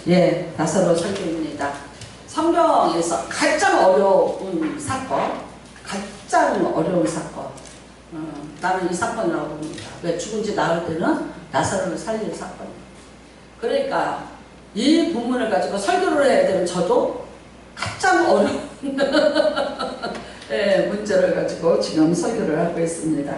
예, 나사로 설교입니다. 성경에서 가장 어려운 사건, 나는 이 사건이라고 봅니다. 왜 죽은 지 나흘 때는 나사로를 살릴 사건. 그러니까 이 부분을 가지고 설교를 해야 되는 저도 가장 어려운 예, 문제를 가지고 지금 설교를 하고 있습니다.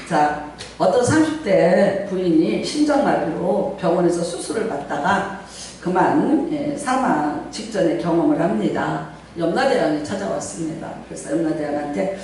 자, 어떤 30대 부인이 심장마비로 병원에서 수술을 받다가 그만 사망 직전에 경험을 합니다. 염라대왕이 찾아왔습니다. 그래서 염라대왕한테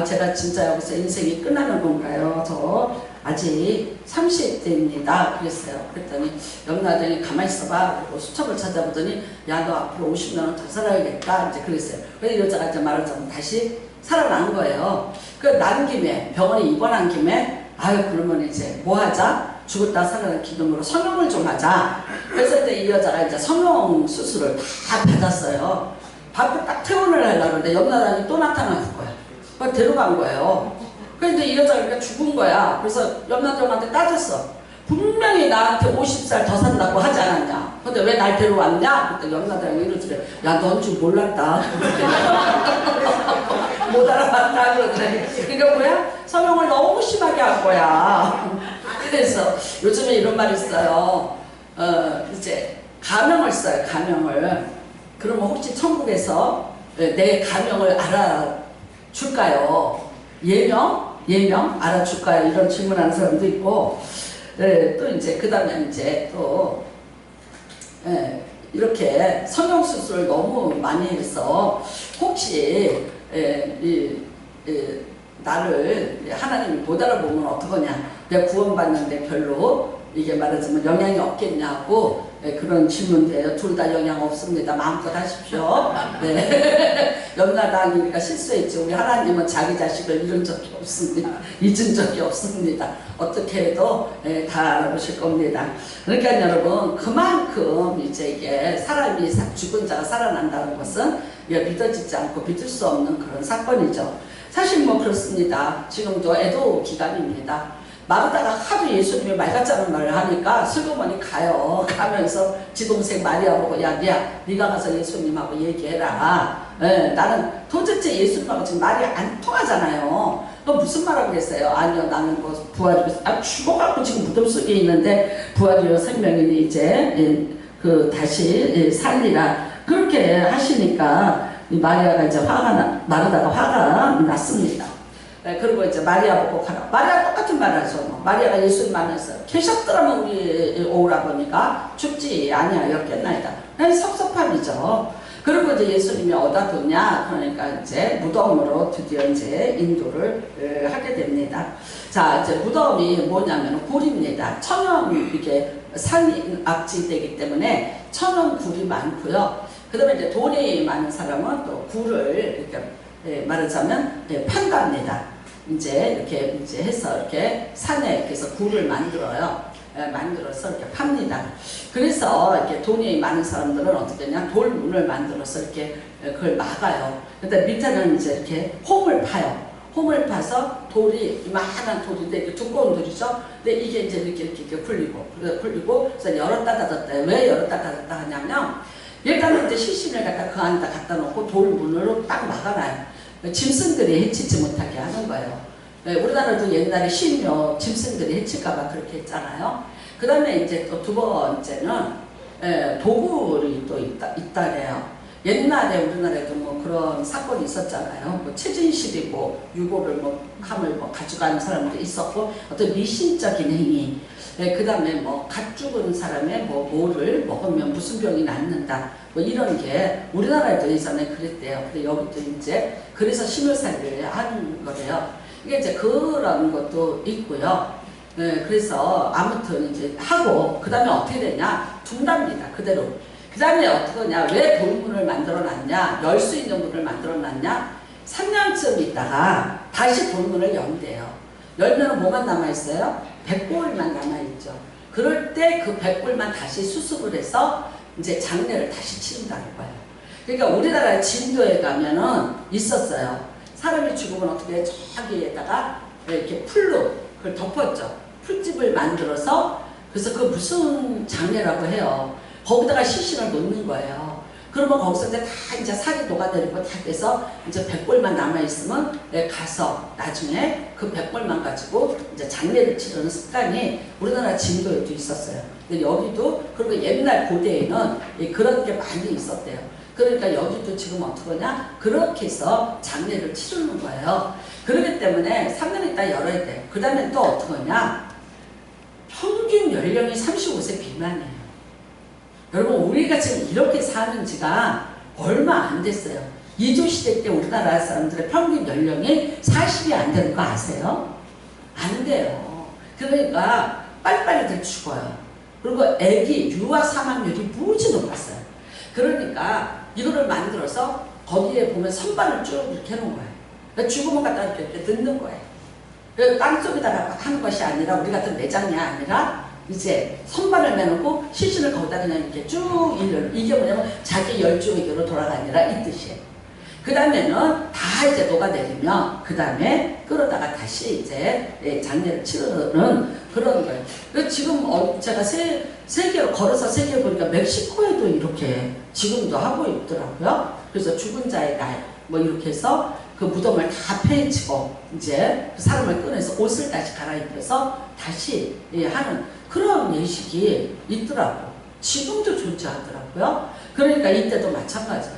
제가 진짜 여기서 인생이 끝나는 건가요? 저 아직 30대입니다. 그랬어요. 그랬더니 염라대왕이 가만히 있어봐. 그리고 수첩을 찾아보더니 야, 너 앞으로 50년은 더 살아야겠다. 이제 그랬어요. 그래서 여자가 이제 말하자면 다시 살아난 거예요. 그 난 김에 병원에 입원한 김에 그러면 이제 뭐 하자? 죽었다 살아난 기념으로 성형을 좀 하자. 그래서 이제 이 여자가 이제 성형 수술을 다 받았어요. 밥을 딱 퇴원을 하려고 하는데 염라대왕이 또 나타난 거야. 그걸 데려간 거예요. 그런데 이 여자가 그러니까 죽은 거야. 그래서 염라대왕한테 따졌어. 분명히 나한테 50살 더 산다고 하지 않았냐. 근데 왜 날 데려왔냐? 그때 염라대왕이 이러더래. 야, 넌 줄 몰랐다. 못 알아봤다. 그러더래. 그러니까 뭐야? 성형을 너무 심하게 한 거야. 그래서 요즘에 이런 말이 있어요. 이제 가명을 써요. 가명을. 그러면 혹시 천국에서 내 가명을 알아줄까요? 예명 알아줄까요? 이런 질문하는 사람도 있고, 또 이제 그 다음에 이제 또 이렇게 성형 수술을 너무 많이 해서 혹시 나를 하나님이 못 알아보면 어떡하냐? 내가 구원받는데 별로 이게 말하자면 영향이 없겠냐고 그런 질문인데요. 둘 다 영향 없습니다. 마음껏 하십시오. 네. 염라대왕이니까 실수했지. 우리 하나님은 자기 자식을 잃은 적이 없습니다. 잊은 적이 없습니다. 어떻게 해도 다 알아보실 겁니다. 그러니까 여러분, 그만큼 이제 이게 사람이 죽은 자가 살아난다는 것은 믿어지지 않고 믿을 수 없는 그런 사건이죠. 사실 뭐 그렇습니다. 지금도 애도 기간입니다. 마르다가 하도 예수님이 말 같자는 말을 하니까 슬그머니 가면서 지 동생 마리아 보고 야 네가 가서 예수님하고 얘기해라. 나는 도대체 예수님하고 지금 말이 안 통하잖아요. 너 무슨 말하고 그랬어요? 아니요, 나는 뭐 부활이고 죽어갖고 지금 무덤 속에 있는데 부활이요 생명이니 이제 다시 살리라. 그렇게 하시니까 마리아가 이제 마르다가 화가 났습니다. 그리고 이제 마리아 보고 가라. 마리아 똑같은 말 하죠. 마리아가 예수님 만나서 계셨더라면 우리 오라버니까 죽지 아니하였겠나이다. 섭섭함이죠. 그리고 이제 예수님이 어디다 뒀냐? 그러니까 이제 무덤으로 드디어 이제 인도를 하게 됩니다. 자, 이제 무덤이 뭐냐면 굴입니다. 천연 이게 산악지대이기 때문에 천연 굴이 많고요. 그 다음에 이제 돈이 많은 사람은 또 굴을 이렇게 말하자면 판답니다. 이제 이렇게 이제 해서 이렇게 산에 그래서 굴을 만들어요. 만들어서 이렇게 팝니다. 그래서 이렇게 돈이 많은 사람들은 어떻게 하냐? 돌문을 만들어서 이렇게 그걸 막아요. 그런데 밑에는 이제 이렇게 홈을 파요. 홈을 파서 돌이 이만한 돌인데 이렇게 두꺼운 돌이죠. 근데 이게 이제 이렇게 굴리고 그래서 열었다 닫았다. 왜 열었다 닫았다 하냐면 일단은 이제 시신을 그 안에다 갖다 놓고 돌문으로 딱 막아놔요. 짐승들이 해치지 못하게 하는 거예요. 우리나라도 옛날에 신묘 짐승들이 해칠까봐 그렇게 했잖아요. 그 다음에 이제 또 두 번째는 도굴이 또 있다래요. 옛날에 우리나라에도 뭐 그런 사건이 있었잖아요. 뭐 최진실이고 유고를 함을 가져가는 사람도 있었고 어떤 미신적인 행위. 그 다음에 뭐 갓 죽은 사람의 뭐를 먹으면 무슨 병이 낫는다. 뭐 이런 게 우리나라에도 예전에 그랬대요. 근데 여기도 이제 그래서 심을살이를 하는 거래요. 이게 이제 그런 것도 있고요. 그래서 아무튼 이제 하고 그 다음에 어떻게 되냐? 둔답니다. 그대로. 그 다음에 어떻게 하냐? 왜 돌문을 만들어 놨냐? 열 수 있는 문을 만들어 놨냐? 3년쯤 있다가 다시 돌문을 연대요. 열면 뭐만 남아있어요? 백골만 남아있죠. 그럴 때 그 백골만 다시 수습을 해서 이제 장례를 다시 치른다는 거예요. 그러니까 우리나라 진도에 가면은 있었어요. 사람이 죽으면 어떻게 저기에다가 이렇게 풀로 그걸 덮었죠. 풀집을 만들어서 그래서 그 무슨 장례라고 해요. 거기다가 시신을 놓는 거예요. 그러면 거기서 이제 다 이제 살이 녹아내리고 다 돼서 이제 백골만 남아있으면 가서 나중에 그 백골만 가지고 이제 장례를 치르는 습관이 우리나라 진도에도 있었어요. 근데 여기도, 그리고 옛날 고대에는 그런 게 많이 있었대요. 그러니까 여기도 지금 어떡하냐? 그렇게 해서 장례를 치르는 거예요. 그렇기 때문에 3년 있다 열어야 돼요. 그 다음에 또 어떡하냐? 평균 연령이 35세 비만이에요. 여러분, 우리가 지금 이렇게 사는 지가 얼마 안 됐어요. 이조시대 때 우리나라 사람들의 평균 연령이 40이 안 되는 거 아세요? 안 돼요. 그러니까 빨리빨리들 죽어요. 그리고 애기 유아 사망률이 무지 높았어요. 그러니까 이거를 만들어서 거기에 보면 선반을 쭉 이렇게 해놓은 거예요. 그러니까 죽으면 갖다 이렇게 넣는 거예요. 땅속에다가 하는 것이 아니라, 우리 같은 매장이 아니라 이제 선반을 매놓고 시신을 거기다 그냥 이렇게 쭉 일려요. 이게 뭐냐면 자기 열중의교로 돌아가니라 이 뜻이에요. 그 다음에는 다 이제 녹아내리면 그 다음에 끌어다가 다시 이제 장례를 치르는 그런 거예요. 그래서 지금 제가 세계로 걸어서 세계 보니까 멕시코에도 이렇게 지금도 하고 있더라고요. 그래서 죽은 자의 날 뭐 이렇게 해서 그 무덤을 다 폐지고 이제 그 사람을 꺼내서 옷을 다시 갈아입혀서 다시 하는 그런 예식이 있더라고. 지금도 존재하더라고요. 그러니까 이때도 마찬가지예요.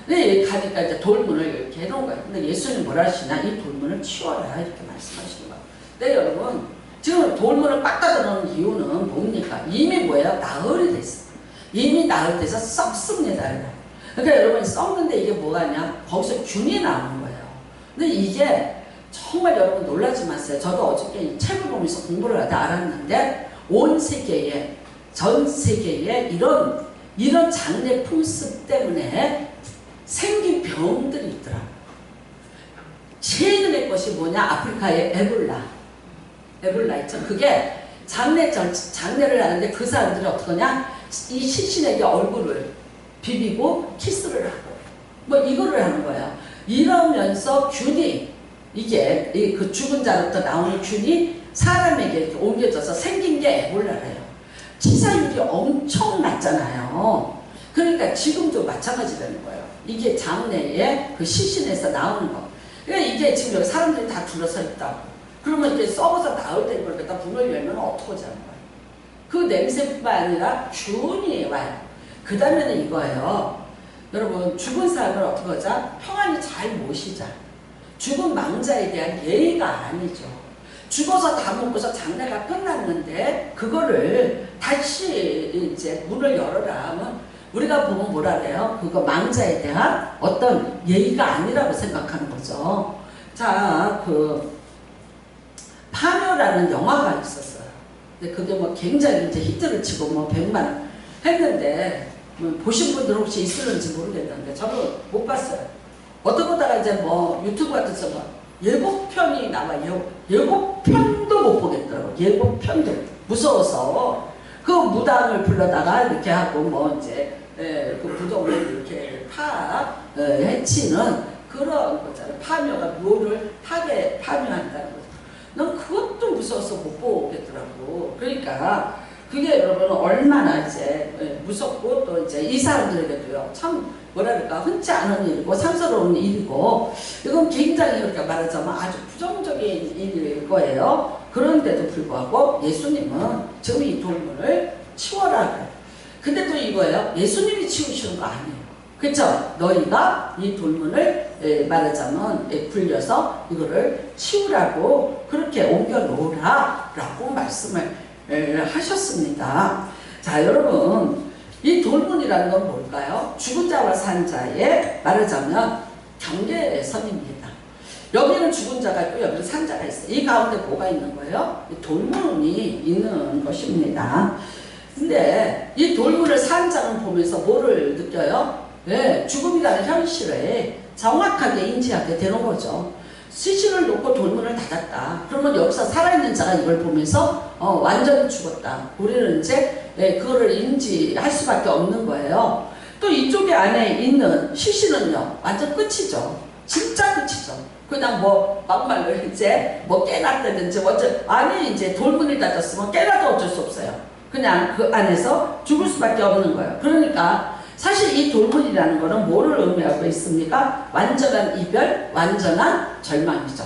근데 가니까 이제 돌문을 이렇게 해놓은 거예요. 근데 예수님 뭐라 하시나? 이 돌문을 치워라 이렇게 말씀하시는 거예요. 근데 여러분, 지금 돌문을 빡 닫아놓은 이유는 뭡니까? 이미 뭐예요? 나흘이 됐어요. 이미 나흘 돼서 썩습니다. 그러니까 여러분, 썩는데 이게 뭐가냐? 거기서 균이 나오는 거예요. 근데 이게 정말 여러분 놀라지 마세요. 저도 어저께 이 책을 보면서 공부를 하다 알았는데, 온 세계에, 전 세계에 이런 장례 풍습 때문에 생긴 병들이 있더라고요. 최근의 것이 뭐냐? 아프리카의 에볼라 있죠. 그게 장례를 하는데 그 사람들이 어떡하냐? 이 시신에게 얼굴을 비비고 키스를 하고 뭐 이거를 하는 거예요. 이러면서 균이, 이게 그 죽은 자로부터 나오는 균이 사람에게 이렇게 옮겨져서 생긴 게 에볼라래요. 치사율이 엄청 낮잖아요. 그러니까 지금도 마찬가지라는 거예요. 이게 장례에 그 시신에서 나오는 거. 그러니까 이게 지금 여기 사람들이 다 둘러서 있다고. 그러면 이게 썩어서 나올 때 이걸 갖다 문을 열면 어떡하자는 거예요. 그 냄새뿐만 아니라 균이 와요. 그 다음에는 이거예요. 여러분, 죽은 사람을 어떻게 하자? 평안히 잘 모시자. 죽은 망자에 대한 예의가 아니죠. 죽어서 다 먹고서 장례가 끝났는데 그거를 다시 이제 문을 열어라 하면 우리가 보면 뭐라 그래요? 그거 망자에 대한 어떤 예의가 아니라고 생각하는 거죠. 자, 그 파묘라는 영화가 있었어요. 근데 그게 뭐 굉장히 이제 히트를 치고 뭐 100만 했는데 보신 분들 혹시 있을는지 모르겠는데 저는 못 봤어요. 어떤 거다가 이제 뭐 유튜브 같은 데서 뭐 예고편이 나와요. 예고편도 못 보겠더라고. 예고편도 무서워서 그 무당을 불러다가 이렇게 하고 뭐 이제 그 무덤을 이렇게 해치는 그런 거잖아요. 파묘가 묘를 하게 파묘한다는 거죠. 난 그것도 무서워서 못 보겠더라고. 그러니까 그게 여러분 얼마나 이제 무섭고 또 이제 이 사람들에게도요 참 뭐랄까 흔치 않은 일이고 상스러운 일이고 이건 굉장히 그러니까 말하자면 아주 부정적인 일일 거예요. 그런데도 불구하고 예수님은 지금 이 돌문을 치워라 그래요. 근데 또 이거예요. 예수님이 치우시는 거 아니에요. 그렇죠? 너희가 이 돌문을 말하자면 굴려서 이거를 치우라고 그렇게 옮겨 놓으라 라고 말씀을 하셨습니다. 자, 여러분, 이 돌문이라는 건 뭘까요? 죽은 자와 산 자의 말하자면 경계선입니다. 여기는 죽은 자가 있고 여기는 산 자가 있어요. 이 가운데 뭐가 있는 거예요? 돌문이 있는 것입니다. 근데 이 돌문을 산 자는 보면서 뭐를 느껴요? 죽음이라는 현실을 정확하게 인지하게 되는 거죠. 시신을 놓고 돌문을 닫았다. 그러면 여기서 살아있는 자가 이걸 보면서 완전히 죽었다. 우리는 이제 그거를 인지할 수밖에 없는 거예요. 또 이쪽에 안에 있는 시신은요 완전 끝이죠. 진짜 끝이죠. 그냥 뭐 막말로 이제 뭐 깨났다든지 어째 안에 이제 돌문을 닫았으면 깨나도 어쩔 수 없어요. 그냥 그 안에서 죽을 수밖에 없는 거예요. 그러니까 사실 이 돌문이라는 거는 뭐를 의미하고 있습니까? 완전한 이별, 완전한 절망이죠.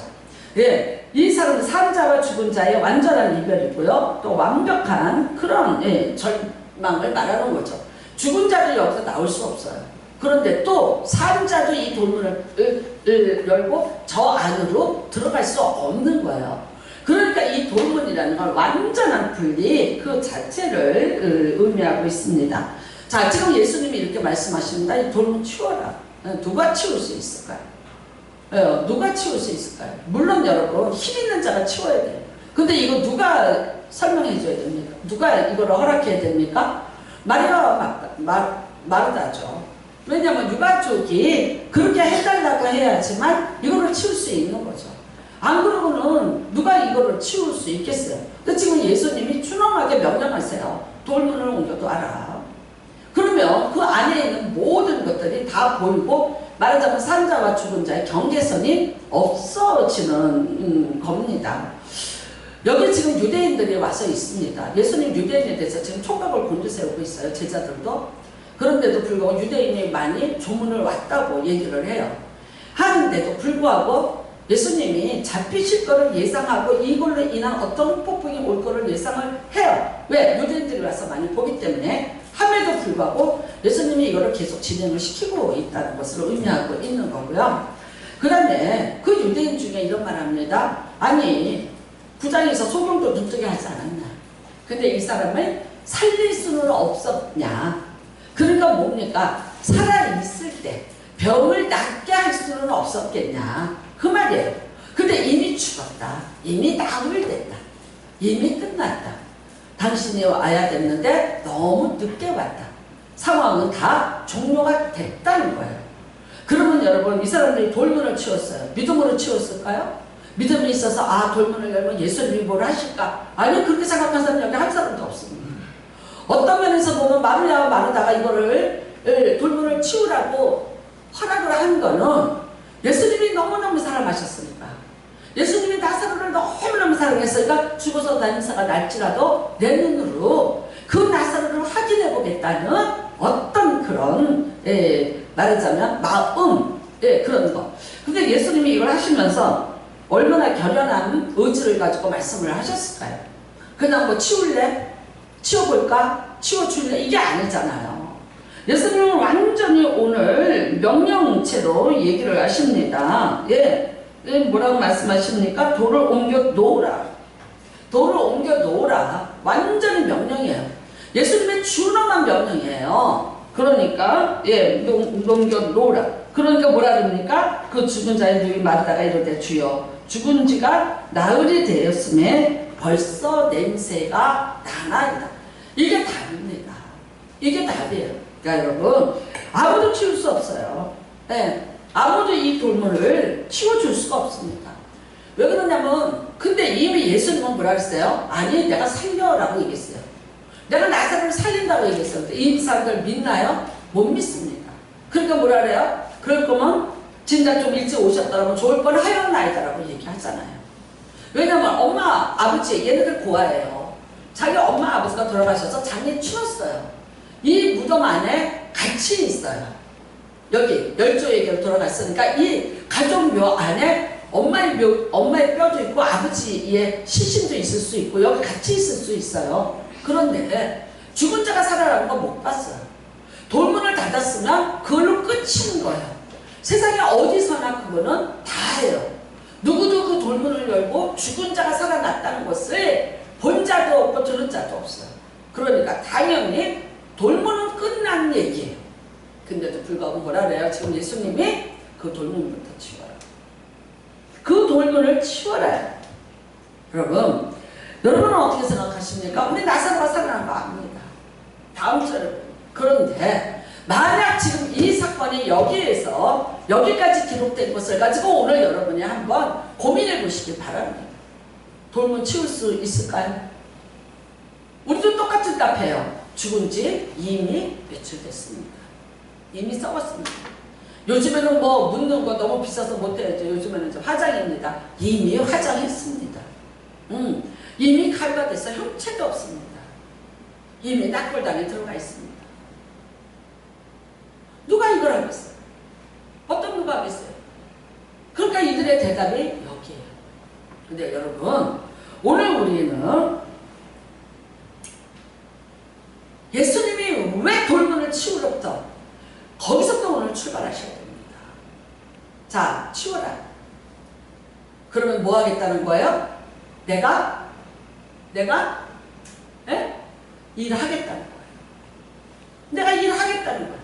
예, 이 사람은 산 자와 죽은 자의 완전한 이별이고요. 또 완벽한 그런 절망을 말하는 거죠. 죽은 자도 여기서 나올 수 없어요. 그런데 또 산 자도 이 돌문을 열고 저 안으로 들어갈 수 없는 거예요. 그러니까 이 돌문이라는 건 완전한 분리 그 자체를 의미하고 있습니다. 자, 지금 예수님이 이렇게 말씀하십니다. 이 돌문 치워라. 누가 치울 수 있을까요? 누가 치울 수 있을까요? 물론 여러분 힘 있는 자가 치워야 돼요. 근데 이거 누가 설명해 줘야 됩니까? 누가 이거를 허락해야 됩니까? 마리아와 마르다죠. 왜냐하면 유가족이 그렇게 해달라고 해야지만 이거를 치울 수 있는 거죠. 안 그러고는 누가 이거를 치울 수 있겠어요? 근데 지금 예수님이 준엄하게 명령하세요. 돌문을 옮겨둬라. 그러면 그 안에 있는 모든 것들이 다 보이고 말하자면 산자와 죽은 자의 경계선이 없어지는 겁니다. 여기 지금 유대인들이 와서 있습니다. 예수님 유대인에 대해서 지금 총각을 곤두세우고 있어요. 제자들도. 그런데도 불구하고 유대인이 많이 조문을 왔다고 얘기를 해요. 하는데도 불구하고 예수님이 잡히실 거를 예상하고 이걸로 인한 어떤 폭풍이 올 거를 예상을 해요. 왜? 유대인들이 와서 많이 보기 때문에. 함에도 불구하고 예수님이 이거를 계속 진행을 시키고 있다는 것을 의미하고 있는 거고요. 그 다음에 그 유대인 중에 이런 말 합니다. 아니, 구장에서 소경도 눈뜨게 하지 않았냐. 근데 이 사람을 살릴 수는 없었냐. 그러니까 뭡니까? 살아있을 때 병을 낫게 할 수는 없었겠냐. 그 말이에요. 근데 이미 죽었다. 이미 나흘됐다. 이미 끝났다. 당신이 와야 됐는데 너무 늦게 왔다. 상황은 다 종료가 됐다는 거예요. 그러면 여러분 이 사람들이 돌문을 치웠어요. 믿음으로 치웠을까요? 믿음이 있어서 아 돌문을 열면 예수님이 뭘 하실까? 아니요, 그렇게 생각한 사람이 여기 한 사람도 없습니다. 어떤 면에서 보면 마르다가 마르다가 이거를 돌문을 치우라고 허락을 한 거는 예수님이 너무너무 사랑하셨으니까. 예수님이 나사로를 너무너무 사랑했으니까 죽어서 나사가 날지라도 내 눈으로 그 나사로를 확인해 보겠다는 어떤 그런 말하자면 마음 그런 거. 근데 예수님이 이걸 하시면서 얼마나 결연한 의지를 가지고 말씀을 하셨을까요? 그냥 뭐 치울래? 치워볼까? 치워줄래? 이게 아니잖아요. 예수님은 완전히 오늘 명령체로 얘기를 하십니다. 뭐라고 말씀하십니까? 돌을 옮겨 놓으라. 돌을 옮겨 놓으라. 완전히 명령이에요. 예수님의 준엄한 명령이에요. 그러니까 옮겨 놓으라. 그러니까 뭐라 그럽니까? 그 죽은 자의 누이 마르다가 이르되 주여 죽은 지가 나흘이 되었음에 벌써 냄새가 나나이다. 이게 답입니다. 이게 답이에요. 그러니까 여러분 아무도 치울 수 없어요. 아무도 이 돌문을 치워줄 수가 없습니다. 왜 그러냐면 근데 이미 예수님은 뭐라 그랬어요? 아니 내가 살려라고 얘기했어요. 내가 나사로를 살린다고 얘기했어요. 이 사람들 믿나요? 못 믿습니다. 그러니까 뭐라 그래요? 그럴 거면 진작 좀 일찍 오셨더라면 좋을 뻔 하였나이다라고 얘기하잖아요. 왜냐면 엄마 아버지 얘네들 고아예요. 자기 엄마 아버지가 돌아가셔서 장례 치렀어요. 이 무덤 안에 같이 있어요. 여기 열조에게로 돌아갔으니까 이 가족묘 안에 엄마의 뼈도 있고 아버지의 시신도 있을 수 있고 여기 같이 있을 수 있어요. 그런데 죽은 자가 살아나는 거 못 봤어요. 돌문을 닫았으면 그걸로 끝인 거예요. 세상에 어디서나 그거는 다 해요. 누구도 그 돌문을 열고 죽은 자가 살아났다는 것을 본 자도 없고 들은 자도 없어요. 그러니까 당연히 돌문은 끝난 얘기예요. 근데도 불구하고 뭐라 그래요? 지금 예수님이 그 돌문부터 치워라. 그 돌문을 치워라. 여러분은 어떻게 생각하십니까? 우리 나사로가 살아난 거 압니다. 다음 절에. 그런데 만약 지금 이 사건이 여기에서 여기까지 기록된 것을 가지고 오늘 여러분이 한번 고민해 보시기 바랍니다. 돌문 치울 수 있을까요? 우리도 똑같은 답해요. 죽은 지 이미 며칠 됐습니다. 이미 썩었습니다. 요즘에는 뭐 묻는 거 너무 비싸서 못해야죠. 요즘에는 좀 화장입니다. 이미 화장했습니다. 이미 칼과 돼서 형체도 없습니다. 이미 낙골당에 들어가 있습니다. 누가 이걸 하겠어요? 어떤 누가 하겠어요? 그러니까 이들의 대답이 여기에요. 근데 여러분, 오늘 우리는 예수님이 왜 돌문을 치우로부터 거기서부터 오늘 출발하셔야 됩니다. 자, 치워라. 그러면 뭐 하겠다는 거예요? 내가 일하겠다는 거예요. 내가 일하겠다는 거예요.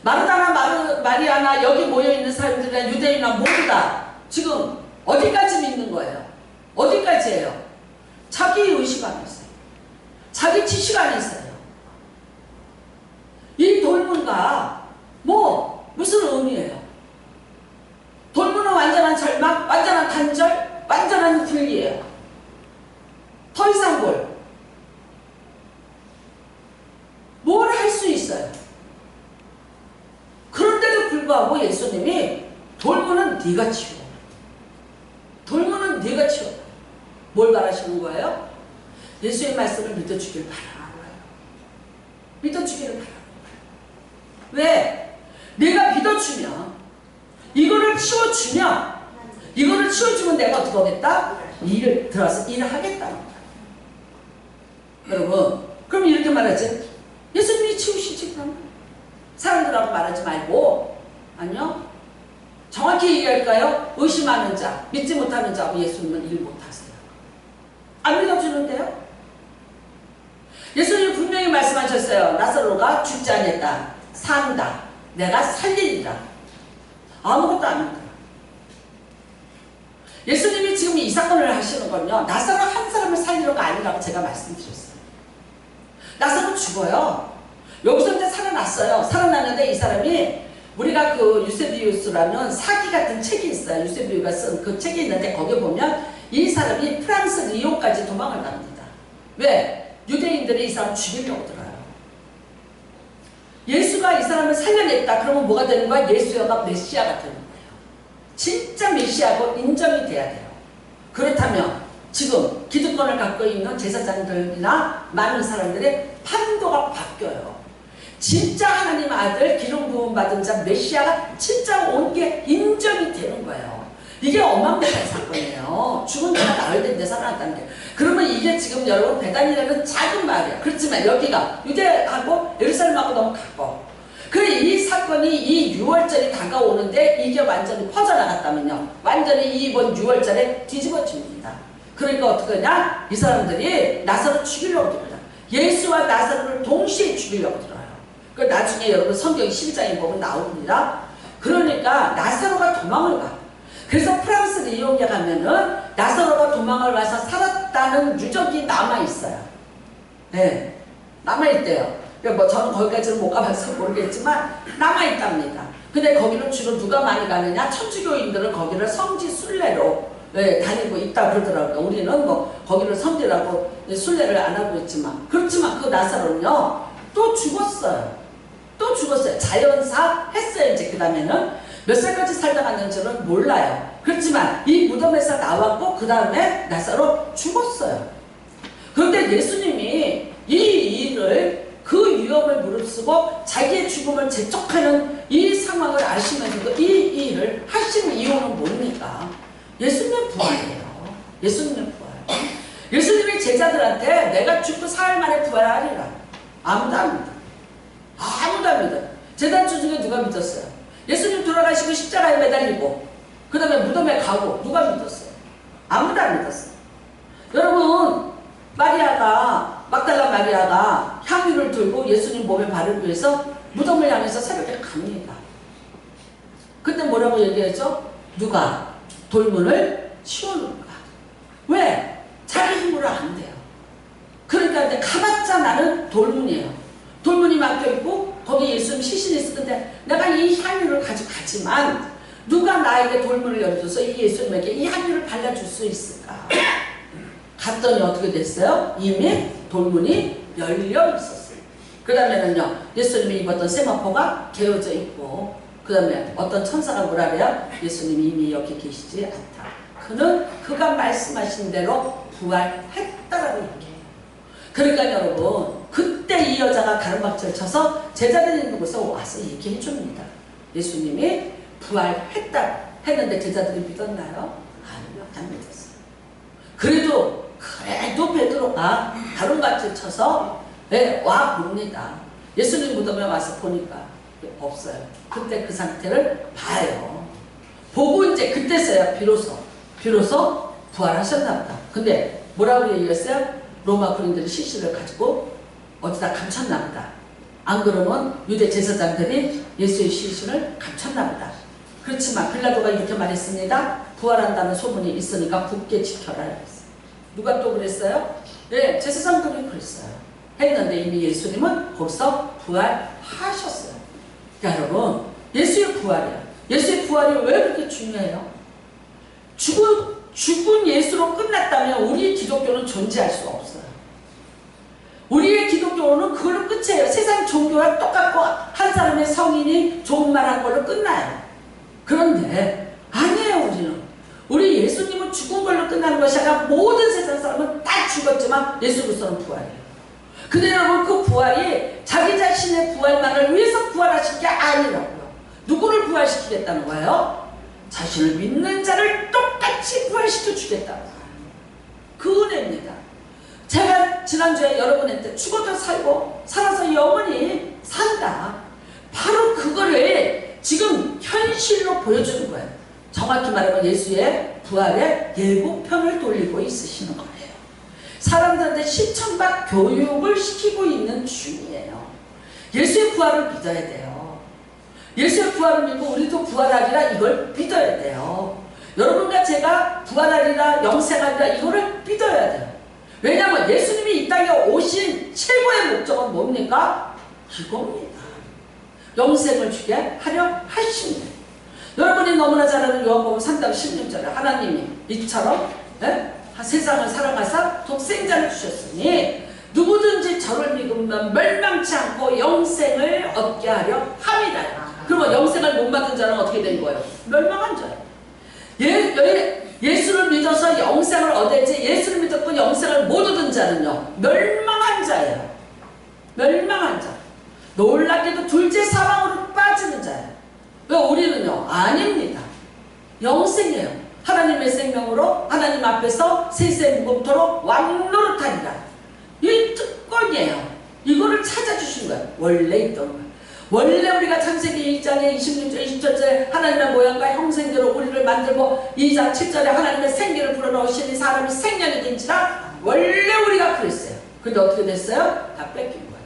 마르다나 마리아나 여기 모여있는 사람들이나 유대인이나 모두 다 지금 어디까지 믿는 거예요? 어디까지예요? 자기 의식 안에 있어요. 자기 지식 안에 있어요. 이 돌문과 무슨 의미예요? 돌문은 완전한 절망, 완전한 단절, 완전한 분리예요. 더 이상 뭘 할 수 있어요? 그런데도 불구하고 예수님이 돌문은 네가 치워. 돌문은 네가 치워. 뭘 바라시는 거예요? 예수의 말씀을 믿어주길 바라는 거예요. 믿어주기를 바라는 거예요. 왜? 내가 믿어주면 이거를 치워주면 이거를 치워주면 내가 어떻게 하겠다? 일을 들어서 일을 하겠다는 거예요. 여러분, 그럼 이렇게 말하지. 예수님이 치우시지 그러면 사람들하고 말하지 말고 아니요. 정확히 얘기할까요? 의심하는 자, 믿지 못하는 자하고 예수님은 일 못하세요. 안 믿어주는데요? 예수님이 분명히 말씀하셨어요. 나사로가 죽지 않았다. 산다. 내가 살리리라. 아무것도 안 믿더라. 예수님이 지금 이 사건을 하시는 건요. 나사로 한 사람을 살리려가 아니라고 제가 말씀드렸어요. 나사로 죽어요. 여기서 이제 살아났어요. 살아났는데 이 사람이 우리가 그 유세비우스라는 사기 같은 책이 있어요. 유세비우가 쓴 그 책이 있는데 거기 보면 이 사람이 프랑스 리옹까지 도망을 갑니다. 왜? 유대인들이 이 사람 죽이려고 들어요. 예수가 이 사람을 살려냈다. 그러면 뭐가 되는 거야? 예수가 메시아가 되는 거예요. 진짜 메시아고 인정이 돼야 돼요. 그렇다면 지금 기득권을 갖고 있는 제사장들이나 많은 사람들의 판도가 바뀌어요. 진짜 하나님 아들 기름 부음 받은 자 메시아가 진짜 온 게 인정이 되는 거예요. 이게 어마어마한 사건이에요. 죽은 자가 나을 텐데 살아났다는 게. 그러면 이게 지금 여러분 베단이라는 작은 마을이에요. 그렇지만 여기가 유대하고 예루살렘하고 너무 가까워. 그래 이 사건이 이 6월절이 다가오는데 이게 완전히 퍼져나갔다면요. 완전히 이번 6월절에 뒤집어집니다. 그러니까 어떻게 하냐? 이 사람들이 나사로 죽이려고 들어요. 예수와 나사로를 동시에 죽이려고 들어요. 그 나중에 여러분 성경 12장에 보면 나옵니다. 그러니까 나사로가 도망을 가. 그래서 프랑스 리옹에 가면은 나사로가 도망을 가서 살았다는 유적이 남아있어요. 네. 남아있대요. 뭐 저는 거기까지는 못 가봐서 모르겠지만 남아있답니다. 근데 거기를 주로 누가 많이 가느냐? 천주교인들은 거기를 성지 순례로 다니고 있다 그러더라고요. 우리는 뭐 거기를 성지라고 순례를 안 하고 있지만 그렇지만 그 나사로는요 또 죽었어요. 또 죽었어요. 자연사 했어요. 이제 그 다음에는 몇 살까지 살다 갔는지는 몰라요. 그렇지만 이 무덤에서 나왔고 그 다음에 나사로 죽었어요. 그런데 예수님이 이 일을 그 위험을 무릅쓰고 자기의 죽음을 재촉하는 이 상황을 아시면서도 이 일을 하신 이유는 뭡니까? 예수님의 부활이에요. 예수님의 부활. 예수님이 제자들한테 내가 죽고 사흘 만에 부활하리라. 아무도 안 믿어. 아무도 안 믿어. 제단주 중에 누가 믿었어요? 예수님 돌아가시고 십자가에 매달리고 그 다음에 무덤에 가고 누가 믿었어요? 아무도 안 믿었어요. 여러분 막달라 마리아가 향유를 들고 예수님 몸에 바르기 위해서 무덤을 향해서 새벽에 갑니다. 그때 뭐라고 얘기했죠? 누가 돌문을 치워놓을까? 왜? 자기 힘으로 안 돼요. 그러니까 근데 가봤자 나는 돌문이에요. 돌문이 막혀있고 거기 예수님 시신이 있을 텐데 내가 이 향유를 가지고 가지만 누가 나에게 돌문을 열어줘서 이 예수님에게 이 향유를 발라줄 수 있을까? 갔더니 어떻게 됐어요? 이미 돌문이 열려 있었어요. 그 다음에는요 예수님이 입었던 세마포가 개어져 있고 그 다음에 어떤 천사가 뭐라 그래요? 예수님이 이미 여기 계시지 않다. 그는 그가 말씀하신 대로 부활했다라고 얘기해요. 그러니까 여러분 그때 이 여자가 가로막지를 쳐서 제자들이 있는 곳에 와서 얘기해 줍니다. 예수님이 부활했다 했는데 제자들이 믿었나요? 아니요, 안 믿었어요. 그래도 베드로가 가로막지를 쳐서 와 봅니다. 예수님 무덤에 와서 보니까 없어요. 그때 그 상태를 봐요. 보고 이제 그때서야 비로소 부활하셨나 보다. 근데 뭐라고 얘기했어요? 로마 군인들이 시신을 가지고 어디다 감췄나 보다. 안 그러면 유대 제사장들이 예수의 시신을 감췄나 보다. 그렇지만 빌라도가 이렇게 말했습니다. 부활한다는 소문이 있으니까 굳게 지켜라 했어요. 누가 또 그랬어요? 네, 제사장들이 그랬어요. 했는데 이미 예수님은 거기서 부활하셨어요. 그러니까 여러분, 예수의 부활이야. 예수의 부활이 왜 그렇게 중요해요? 죽은 예수로 끝났다면 우리 기독교는 존재할 수 없어요. 우리의 기독교는 그걸로 끝이에요. 세상 종교와 똑같고 한 사람의 성인이 좋은 말 한 걸로 끝나요. 그런데 아니에요. 우리 예수님은 죽은 걸로 끝나는 것이 아니라 모든 세상 사람은 다 죽었지만 예수로서는 부활이에요. 근데 여러분, 그 부활이 자기 자신의 부활만을 위해서 부활하신 게 아니라고요. 누구를 부활시키겠다는 거예요? 자신을 믿는 자를 똑같이 부활시켜 주겠다는 거예요. 그 은혜입니다. 제가 지난주에 여러분한테 죽어도 살고 살아서 영원히 산다. 바로 그거를 지금 현실로 보여주는 거예요. 정확히 말하면 예수의 부활의 예고편을 돌리고 있으시는 거예요. 사람들한테 시청각 교육을 시키고 있는 중이에요. 예수의 부활을 믿어야 돼요. 예수의 부활을 믿고 우리도 부활하리라 이걸 믿어야 돼요. 여러분과 제가 부활하리라 영생하리라 이거를 믿어야 돼요. 왜냐하면 예수님이 이 땅에 오신 최고의 목적은 뭡니까? 이겁니다. 영생을 주게 하려 하십니다. 여러분이 너무나 잘 아는 요한복음 3장 16절에 하나님이 이처럼 세상을 사랑하사 독생자를 주셨으니 누구든지 저를 믿으면 멸망치 않고 영생을 얻게 하려 함이다. 그러면 영생을 못 받은 자는 어떻게 된 거예요? 멸망한 자예요. 예수를 믿어서 영생을 얻어야지 예수를 믿었고 영생을 못 얻은 자는요 멸망한 자예요. 멸망한 자. 놀랍게도 둘째 사망으로 빠지는 자예요. 왜? 우리는요 아닙니다. 영생이에요. 하나님의 생명으로 하나님 앞에서 세세 무궁토록 왕노릇하리라. 이 특권이에요. 이거를 찾아주신 거예요. 원래 있던 거예요. 원래 우리가 창세기 1장에 26절 27절에 하나님의 모양과 형상대로 우리를 만들고 2장 7절에 하나님의 생기를 불어넣으시니 사람이 생명이 된지라 원래 우리가 그랬어요. 근데 어떻게 됐어요? 다 뺏긴 거예요.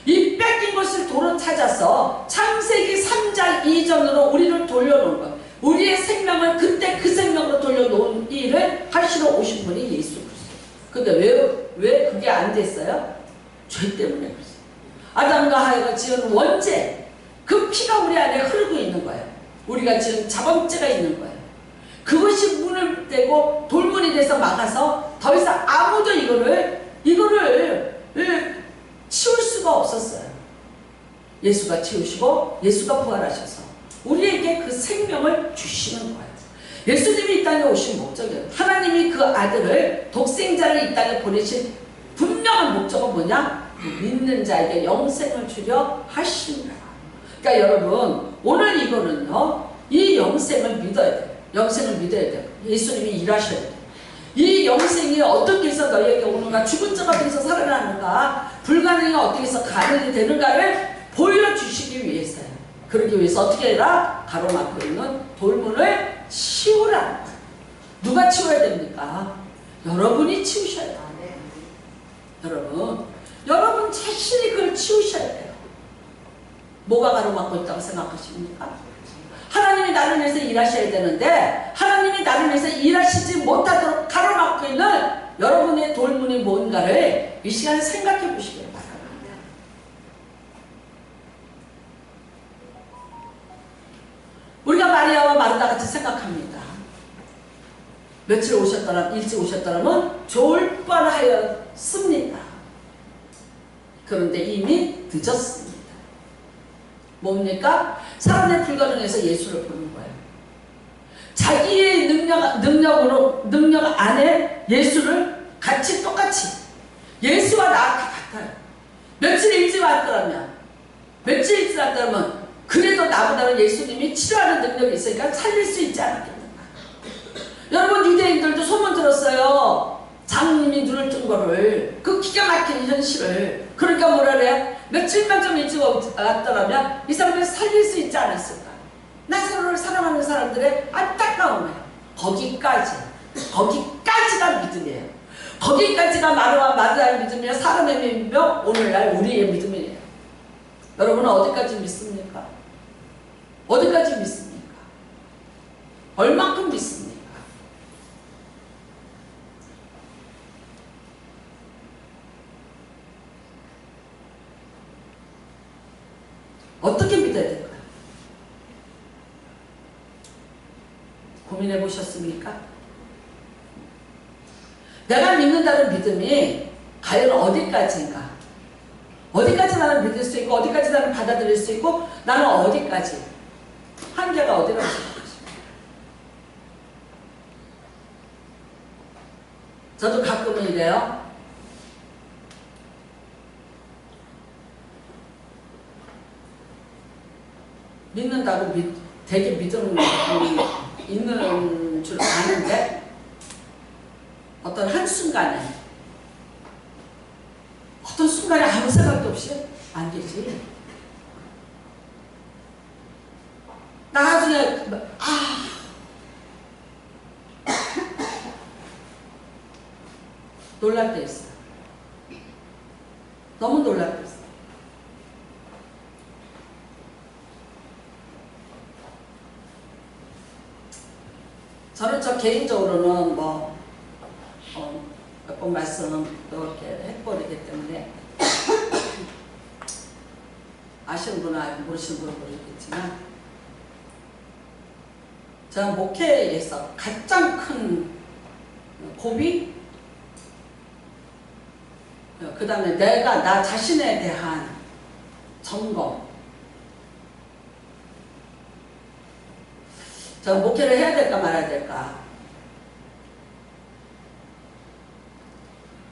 이 뺏긴 것을 도로 찾아서 창세기 3장 이전으로 우리를 돌려놓은 거예요. 우리의 생명을 그때 그 생명으로 돌려놓은 일을 하시러 오신 분이 예수 그리스도. 근데 왜 그게 안 됐어요? 죄 때문에 그랬어요. 아담과 하와가 지은 원죄, 그 피가 우리 안에 흐르고 있는 거예요. 우리가 지은 자범죄가 있는 거예요. 그것이 문을 떼고 돌문이 돼서 막아서 더 이상 아무도 이거를 치울 수가 없었어요. 예수가 치우시고 예수가 부활하셔서 우리에게 그 생명을 주시는 거예요. 예수님이 이 땅에 오신 목적이에요. 하나님이 그 아들을 독생자를 이 땅에 보내신 분명한 목적은 뭐냐? 믿는 자에게 영생을 주려 하십니다. 그러니까 여러분 오늘 이거는요 이 영생을 믿어야 돼요. 영생을 믿어야 돼요. 예수님이 일하셔야 돼요. 이 영생이 어떻게 해서 너희에게 오는가, 죽은 자가 어떻게 해서 살아나는가, 불가능이 어떻게 해서 가능이 되는가를 보여주시기 위해서요. 그러기 위해서 어떻게 해라? 가로막고 있는 돌문을 치우라. 누가 치워야 됩니까? 여러분이 치우셔야 돼요. 여러분 자신이 그걸 치우셔야 돼요. 뭐가 가로막고 있다고 생각하십니까? 하나님이 나를 위해서 일하셔야 되는데 하나님이 나를 위해서 일하시지 못하도록 가로막고 있는 여러분의 돌문이 뭔가를 이 시간에 생각해 보시길 바랍니다. 우리가 마리아와 마르다 같이 생각합니다. 며칠 일찍 오셨더라면 좋을 뻔하였습니다. 그런데 이미 늦었습니다. 뭡니까? 사람의 불가능해서 예수를 보는 거예요. 자기의 능력 안에 예수를 똑같이 예수와 나한테 같아요. 며칠 일찍 왔더라면, 며칠 일찍 왔더라면 그래도 나보다는 예수님이 치료하는 능력이 있으니까 살릴 수 있지 않았겠는가. 여러분, 유대인들도 소문 들었어요. 장님이 눈을 뜬 거를, 그 기가 막힌 현실을. 그러니까 뭐라 그래요? 며칠만 좀 일찍 왔더라면 이 사람을 살릴 수 있지 않았을까. 나사로를 사랑하는 사람들의 안타까움이에요. 거기까지가 믿음이에요. 거기까지가 마르와 마르다의 믿음이며 사람의 믿음이며 오늘날 우리의 믿음이에요. 여러분은 어디까지 믿습니까? 어디까지 믿습니까? 얼만큼 믿습니까? 어떻게 믿어야 될까요? 고민해 보셨습니까? 내가 믿는다는 믿음이 과연 어디까지인가? 어디까지 나는 믿을 수 있고 어디까지 나는 받아들일 수 있고 나는 어디까지? 한계가 어디라고 생각하십니까? 저도 가끔은 이래요. 믿는다고 되게 믿음이 있는 줄 아는데 어떤 한순간에 아무 생각도 없이 안 되지. 나중에 놀랄 때 있어. 너무 놀랄 때 있어. 저는 저 개인적으로는 몇 번 말씀을 이렇게 해버리기 때문에 아시는 분은 알고 모르시는 분은 모르겠지만 제가 목회에서 가장 큰 고비, 그 다음에 내가 나 자신에 대한 점검. 제가 목회를 해야 될까 말아야 될까.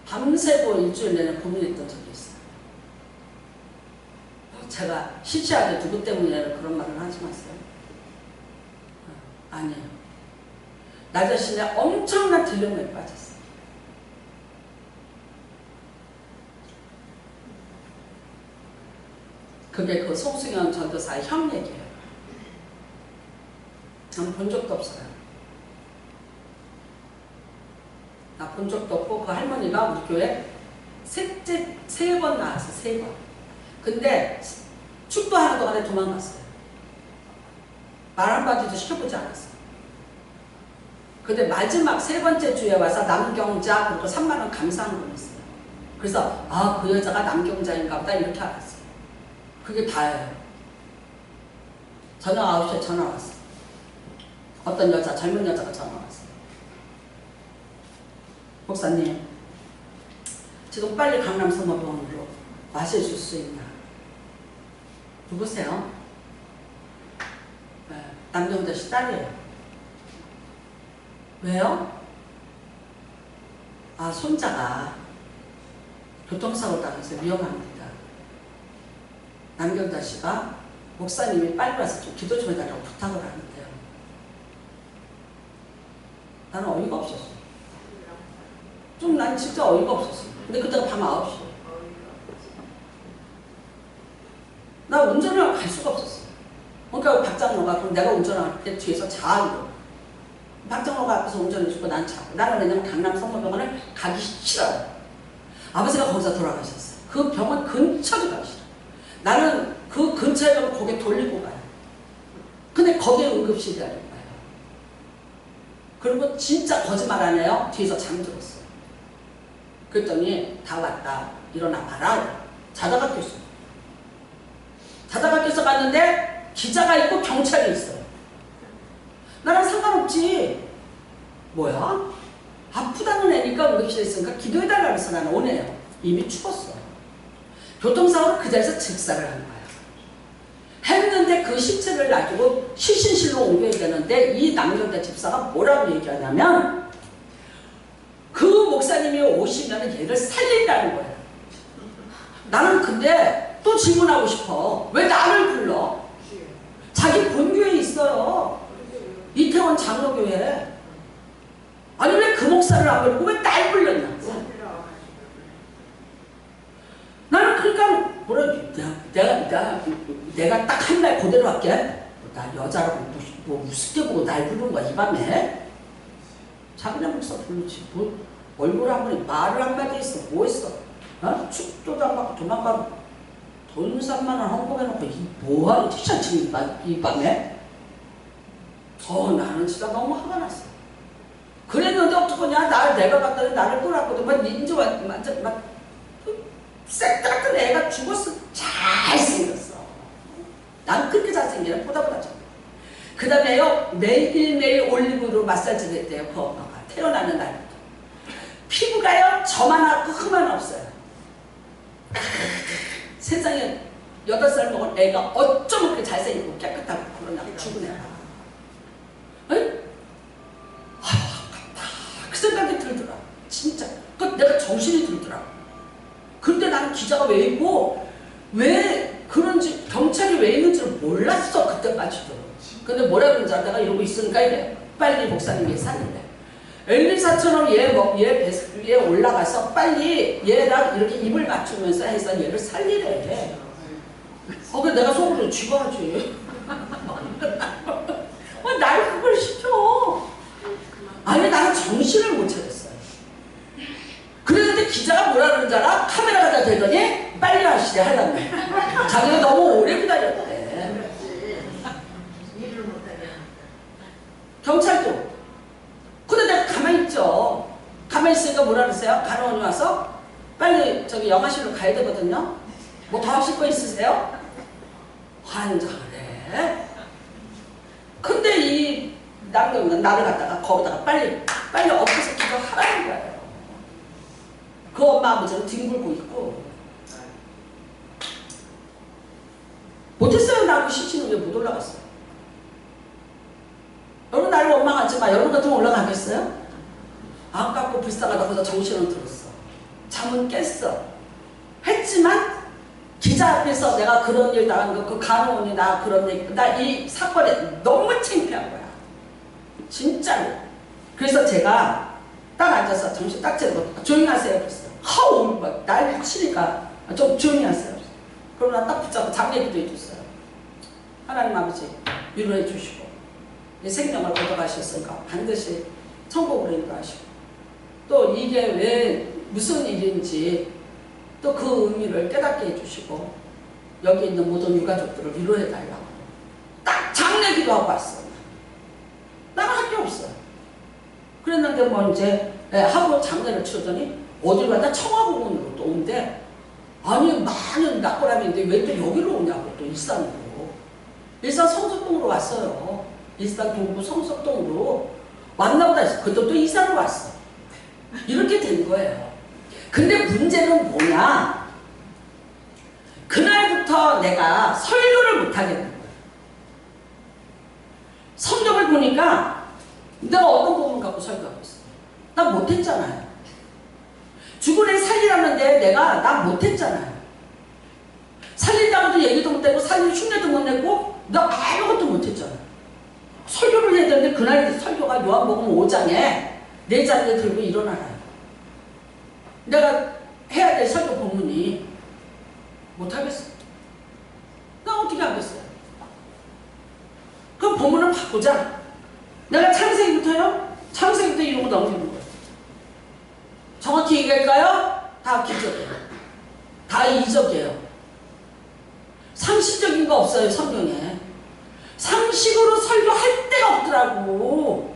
밤새고 일주일 내내 고민했던 적이 있어요. 제가 시시하게 누구 때문에 그런 말을 하지 마세요. 아니에요. 나 자신의 엄청난 딜레마에 빠졌어요. 그게 그 송승현 전도사의 형 얘기예요. 전 본 적도 없어요. 나 본 적도 없고 그 할머니가 우리 교회 세 번 나왔어. 3번. 근데 축도하는 동안에 도망갔어요. 말 한마디도 시켜보지 않았어요. 근데 마지막 3번째 주에 와서 남경자 그리고 3만 원 감사한 건 있어요. 그래서 그 여자가 남경자인가 보다 이렇게 알았어요. 그게 다예요. 저녁 9시에 전화 왔어요. 어떤 여자, 젊은 여자가 전화 왔어요. 목사님, 지금 빨리 강남성모병원으로 마셔줄 수 있나? 누구세요? 네, 남경자 씨 딸이에요. 왜요? 손자가 교통사고 당해서 위험합니다. 남경자 씨가 목사님이 빨리 와서 좀 기도 좀 해달라고 부탁을 하는데요. 나는 어이가 없었어. 난 진짜 어이가 없었어. 근데 그때가 밤 9시. 나 운전을 갈 수가 없었어. 그러니까 박장로가 그럼 내가 운전할 때 뒤에서 자고 박장로가 앞에서 운전해주고 난 자고. 나는 왜냐면 강남 성모병원을 가기 싫어요. 아버지가 거기서 돌아가셨어요. 그 병원 근처도 가기 싫어. 나는 그 근처에 가면 고개 돌리고 가요. 근데 거기에 응급실이라는 거예요. 그리고 진짜 거짓말 안 해요. 뒤에서 잠들었어요. 그랬더니 다 왔다. 일어나 봐라. 자다가 깼어요. 자다가 깨서 갔는데 기자가 있고 경찰이 있어요. 나랑 상관없지. 뭐야? 아프다는 애니까 응급실에 있으니까 기도해달라고 해서 나는 오네요. 이미 죽었어. 교통사고로 그 자리에서 즉사를 한 거야. 했는데 그 시체를 놔두고 시신실로 옮겨야 되는데 이 남경자 집사가 뭐라고 얘기하냐면 그 목사님이 오시면 얘를 살린다는 거예요. 나는 근데 또 질문하고 싶어. 왜 나를 불러? 자기 본교에 있어요. 이태원 장로교회. 아니 왜 그 목사를 안 부르고 왜 날 불렀냐고. 나는 그러니까 뭐라 내가 딱 한 말 그대로 할게. 나 여자라고 뭐 우습게 보고 날 부른 거야 이 밤에. 자기네 목사 부르지. 뭐 얼굴 한 번에 말을 한마디 했어. 뭐 했어? 어? 축도도 안 받고 도망가고 돈 3만 원 헌금해놓고 뭐하는 티셔츠 이 밤에? 나는 진짜 너무 화가 났어. 그랬는데 어떡하냐? 내가 갔더니 나를 끌어왔거든. 막 인제 완전 막 섹트 같은 애가 죽었어. 잘생겼어. 난 그렇게 잘생기네. 보다 좀. 그 다음에요, 매일매일 올리브로 마사지를 했대요. 그 엄마가. 태어나는 날부터. 피부가요, 저만하고 흠은 없어요. 세상에 8살 먹은 애가 어쩜 그렇게 잘생기고 깨끗하고 그러냐고 죽은 애가. 그 생각이 들더라. 진짜. 내가 정신이 들더라. 근데 나는 기자가 왜 있고, 왜 그런지, 경찰이 왜 있는지를 몰랐어. 그때까지도. 근데 뭐라 그런지 내가 이러고 있으니까 이래. 빨리 목사님이 살릴래. 엘리사처럼 얘 위에 올라가서 빨리 얘랑 이렇게 입을 맞추면서 해서 얘를 살리래. 그래 내가 속으로 쥐어야지. 날 그걸 시켜. 아니 나는 정신을 못 차렸어요. 그랬는데 기자가 뭐라 그러는지 알아? 카메라가 다 되더니 빨리 하시래 하려고. 자기가 너무 오래 기다렸대. 경찰도. 근데 내가 가만히 있죠. 가만히 있으니까 뭐라 그러세요? 간호원이 와서 빨리 저기 영화실로 가야 되거든요. 뭐 더 하실 거 있으세요? 환장을 해. 근데 이 나를 갖다가 거기다가 빨리 엎어서 기도하라는 거예요. 그 엄마 아버지는 뒹굴고 있고. 못했어요. 나하고 시치는 왜 못 올라갔어요? 여러분 나를 원망하지 마. 여러분 같으면 올라가겠어요? 아깝고 불쌍하다고 해서 정신은 들었어. 잠은 깼어. 했지만 기자 앞에서 내가 그런 일 당한 거, 그 간호원이 나 그런 얘기, 나 이 사건에 너무 창피한 거야. 진짜로. 그래서 제가 딱 앉아서 정신 딱 차리고 조용히 하세요. 그랬어요. 하우, 날 치니까 좀 조용히 하세요. 그러고 나 딱 붙잡고 장례기도 해줬어요. 하나님 아버지 위로해 주시고 이 생명을 얻어가셨으니까 반드시 천국으로 인도하시고 또 이게 왜 무슨 일인지 또 그 의미를 깨닫게 해주시고 여기 있는 모든 유가족들을 위로해달라고 딱 장례기도 하고 왔어요. 나는 할 게 없어요. 그랬는데 뭐 이제 하고 장례를 치르더니 어딜 갔다 청화공원으로 또 온대. 아니 많은 낙고람인데 왜 또 여기로 오냐고 또 일산으로. 일산 성석동으로 왔어요. 일산 동구 성석동으로 왔나보다 했어. 그것도 또 이사로 왔어. 이렇게 된 거예요. 근데 문제는 뭐냐? 그날부터 내가 설교를 못하겠는 거예요. 성경을 보니까 내가 어떤 부분 갖고 설교하고 있어. 나 못했잖아요. 죽은 애 살리라는데 내가 나 못했잖아요. 살린다고도 얘기도 못하고 살릴 흉내도 못 내고 나 아무것도 못했잖아요. 설교를 해야 되는데 그날 설교가 요한복음 5장에 내 자리에 들고 일어나라요. 내가 해야 될 설교 본문이 못하겠어. 나 어떻게 하겠어요? 그럼 본문을 바꾸자. 내가 창세기부터요? 창세기부터 이러고 넘기는 거예요. 정확히 얘기할까요? 다 기적이에요. 다 이적이에요. 상식적인 거 없어요, 성경에. 상식으로 설교할 데가 없더라고.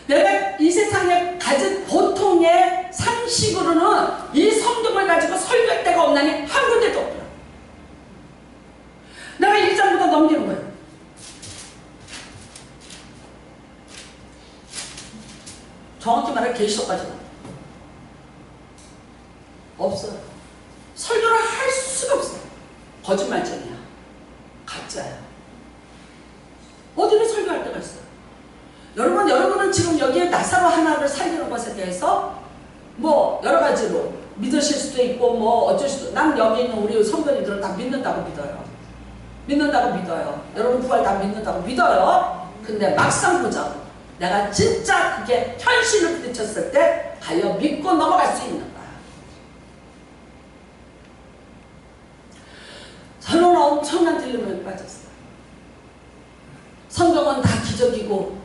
내가 이 세상에 가진 보통의 상식으로는 이 성경을 가지고 설교할 데가 없나니 한 군데도 없더라. 내가 1장부터 넘기는 거예요. 정확히 말해 계시록까지는 없어요. 설교를 할 수가 없어요. 거짓말쟁이야. 가짜야. 어디를 설교할 데가 있어요? 여러분은 지금 여기에 나사로 하나를 살리는 것에 대해서 뭐 여러 가지로 믿으실 수도 있고 뭐 어쩔 수도. 난 여기 있는 우리 성도님들은 다 믿는다고 믿어요. 믿는다고 믿어요. 여러분 부활 다 믿는다고 믿어요. 근데 막상 보자고 내가 진짜 그게 현실을 부딪혔을 때 과연 믿고 넘어갈 수 있는가. 저는 엄청난 딜레마에 빠졌어요. 성경은 다 기적이고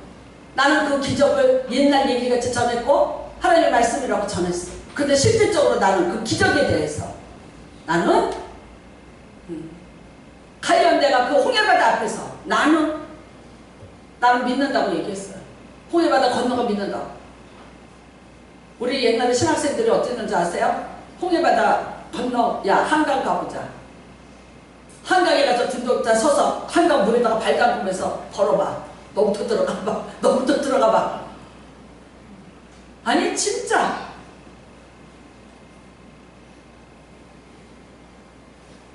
나는 그 기적을 옛날 얘기같이 전했고 하나님의 말씀이라고 전했어. 근데 실질적으로 나는 그 기적에 대해서 나는 과연 내가 그 홍해바다 앞에서 나는 믿는다고 얘기했어요. 홍해바다 건너가 믿는다고. 우리 옛날에 신학생들이 어땠는지 아세요? 홍해바다 건너, 야 한강 가보자. 한강에 가서 등록자 서서 한강 물에다가 발 담그면서 걸어봐. 너부터 들어가봐. 너부터 들어가봐. 아니 진짜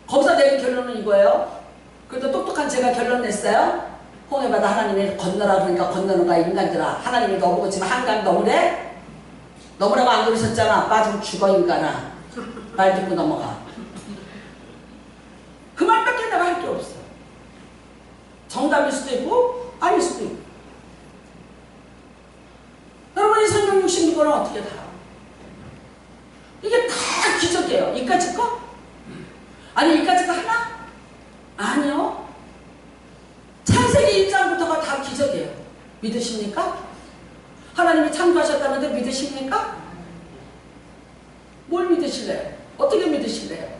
거기서 내린 결론은 이거예요. 그래도 똑똑한 제가 결론 냈어요. 홍해바다 하나님이 건너라 그러니까 건너는 거야. 인간들아. 하나님이 너보고 지금 한강 넘으래? 넘으라고 안 그러셨잖아. 빠지면 죽어 인간아. 말 듣고 넘어가. 그 말밖에 내가 할 게 없어. 정답일 수도 있고 아닐 수도 있고. 여러분이 성경 66권은 어떻게 다? 이게 다 기적이에요. 이까짓 거? 아니 이까짓 거 하나? 아니요. 창세기 1장부터가 다 기적이에요. 믿으십니까? 하나님이 창조하셨다는데 믿으십니까? 뭘 믿으실래요? 어떻게 믿으실래요?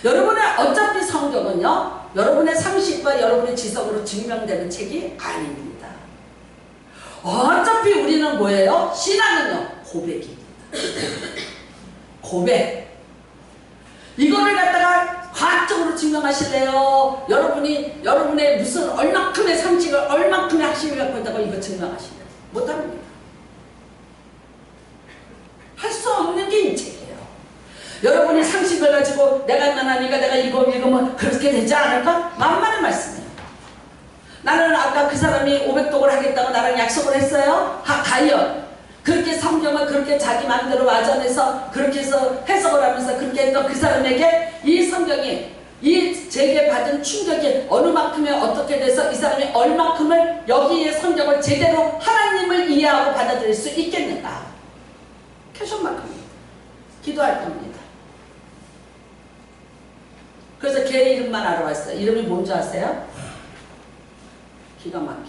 여러분의 어차피 성경은요, 여러분의 상식과 여러분의 지성으로 증명되는 책이 아닙니다. 어차피 우리는 뭐예요? 신앙은요, 고백입니다. 고백. 이거를 갖다가 과학적으로 증명하실래요? 여러분의 무슨 얼마큼의 상식을, 얼마큼의 학식을 갖고 있다고 이거 증명하실래요? 못합니다. 할 수 없는 게 이 책이에요. 여러분이 상식을 가지고 내가 만나니까 내가 이거 읽으면 그렇게 되지 않을까? 만만한 말씀이에요. 나는 아까 그 사람이 500독을 하겠다고 나랑 약속을 했어요. 과연 그렇게 성경을 그렇게 자기 마음대로 와전해서 그렇게 해서 해석을 하면서 그렇게 했던 그 사람에게 이 성경이 이 제게 받은 충격이 어느 만큼에 어떻게 돼서 이 사람이 얼마큼을 여기에 성경을 제대로 하나님을 이해하고 받아들일 수 있겠는가? 퀘션마크입니다. 기도할 겁니다. 그래서 걔 이름만 알아봤어요. 이름이 뭔지 아세요? 기가 막혀.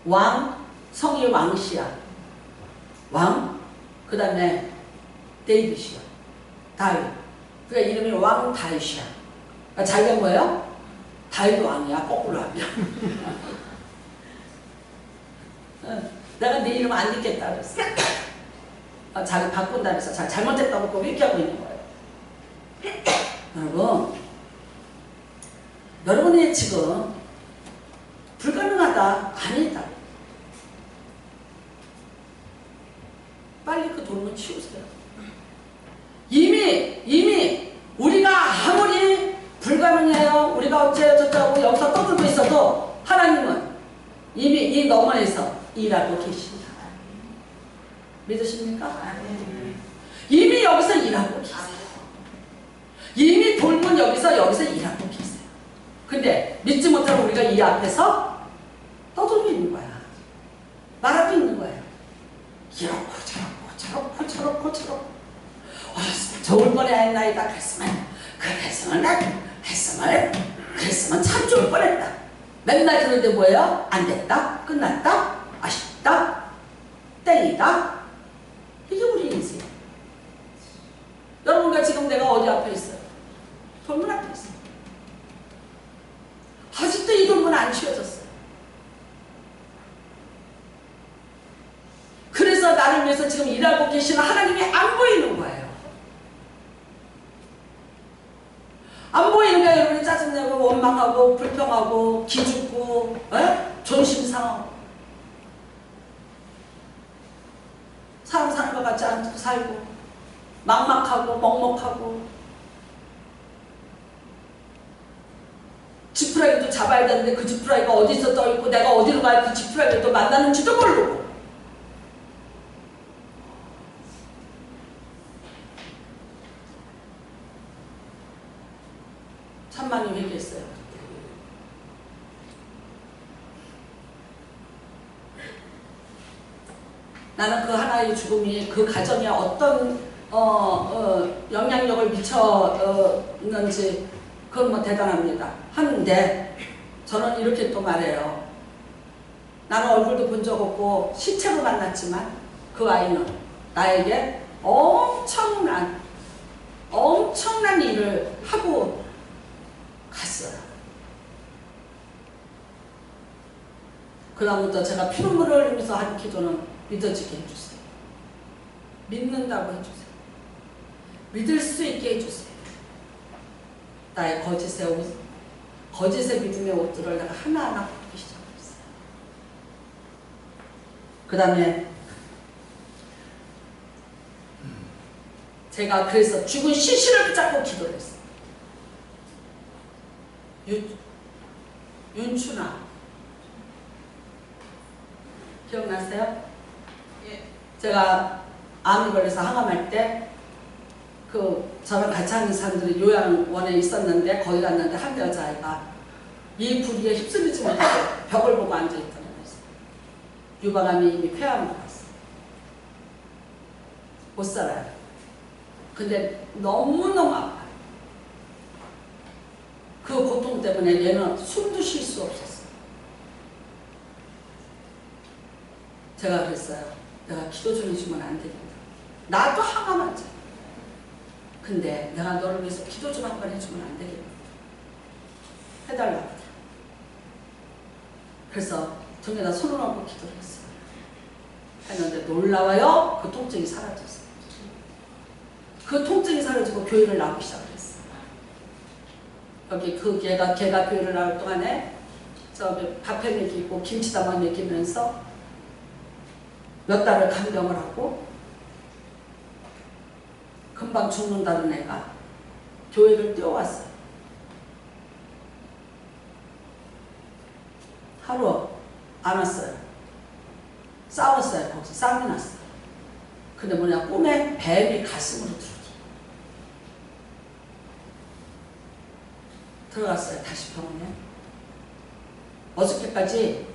왕, 성이 왕씨야. 왕, 그 다음에 데이빗이야. 다윗. 그러니까 이름이 왕 다윗이야. 그러니까 자기가 뭐예요? 다윗 왕이야. 거꾸로 하면. 내가 네 이름 안 읽겠다 그랬어. 자기 바꾼다면서 자기 잘못했다고 꼭 이렇게 하고 있는 거예요. 여러분이 지금 불가능하다, 아니다. 빨리 그 돌문 치우세요. 이미 우리가 아무리 불가능해요, 우리가 어째요 저쩌고 여기서 떠들고 있어도 하나님은 이미 이 너머에서 일하고 계십니다. 믿으십니까? 이미 여기서 일하고 계세요. 이미 돌문 여기서 일하고 계세요. 근데 믿지 못하는 우리가 이 앞에서 떠들고 있는 거야. 말하고 있는 거예요. 이렇고 저렇고 좋을 뻔했나이다. 그랬으면 참 좋을 뻔했다. 맨날 그런데 뭐예요? 안 됐다, 끝났다, 아쉽다, 땡이다. 이게 우리 인생. 여러분과 지금 내가 어디 앞에 있어요? 돌문 앞에 있어요. 아직도 이 돌문 안 치워졌어요. 그래서 나를 위해서 지금 일하고 계시는 하나님이 안 보이는 거예요. 안 보이니까 여러분이 짜증내고 원망하고 불평하고 기죽고 존심 상하고 사람 사는 것 같지 않고 살고 막막하고 먹먹하고 지푸라기도 잡아야 되는데 그 지푸라기가 어디서 떠있고 내가 어디로 가야 그 지푸라기를 또 만나는지도 모르고 얘기했어요. 나는 그 하나의 죽음이 그 가정에 어떤 영향력을 미쳤는지 그건 뭐 대단합니다. 하는데 저는 이렇게 또 말해요. 나는 얼굴도 본 적 없고 시체로 만났지만 그 아이는 나에게 엄청난 일을 하고 갔어요. 그다음부터 제가 피눈물을 흘리면서 한 기도는 믿어지게 해주세요. 믿는다고 해주세요. 믿을 수 있게 해주세요. 나의 거짓의 믿음의 옷들을 내가 하나하나 벗기 시작했어요. 그 다음에 제가 그래서 죽은 시신을 붙잡고 기도를 했어요. 윤춘아 기억나세요? 예. 제가 암이 걸려서 항암할 때 저랑 같이 하는 사람들이 요양원에 있었는데 거기 갔는데 한 여자아이가 이 부리에 휩쓸리지 못하고 벽을 보고 앉아있더라고요. 유방암이 이미 폐암으로 갔어요. 못 살아요. 근데 너무너무 아파요. 그 고통 때문에 얘는 숨도 쉴 수 없었어요. 제가 그랬어요. 내가 기도 좀 해주면 안 되겠다. 나도 항암하지. 근데 내가 너를 위해서 기도 좀 한번 해주면 안 되겠다. 해달라고. 그래서 등에다 손을 얹고 기도를 했어요. 했는데 놀라워요. 그 통증이 사라졌어요. 그 통증이 사라지고 교회를 나오기 시작했어요. 여기 걔가 교회를 나올 동안에 밥해 먹이고 김치담아 먹이면서 몇 달을 간병을 하고 금방 죽는다는 애가 교회를 뛰어왔어요. 하루 안 왔어요. 싸웠어요. 거기서 싸움이 났어요. 근데 뭐냐, 꿈에 뱀이 가슴으로 들어갔어요. 다시 병원에. 어저께까지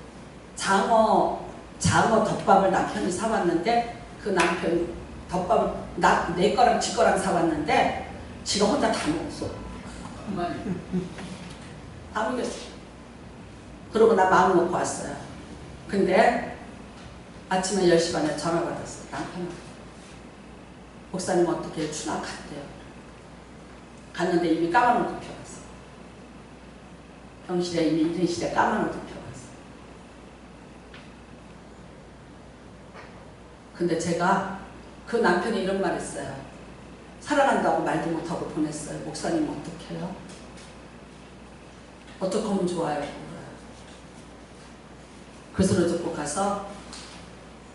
장어 덮밥을 남편이 사왔는데 그 남편 덮밥을 내 거랑 지 거랑 사왔는데 지가 혼자 다 먹었어. 다 먹였어. 그러고 나 마음 놓고 왔어요. 근데 아침에 10시 반에 전화 받았어요. 남편은 목사님 어떻게 추락한대요. 갔는데 이미 까만 옷 입혀갔어. 병실에 이미 인생실에 까만 옷 입혀갔어. 근데 제가 그 남편이 이런 말 했어요. 사랑한다고 말도 못하고 보냈어요. 목사님 어떻게 해요? 어떻게 하면 좋아요? 그 소리 듣고 가서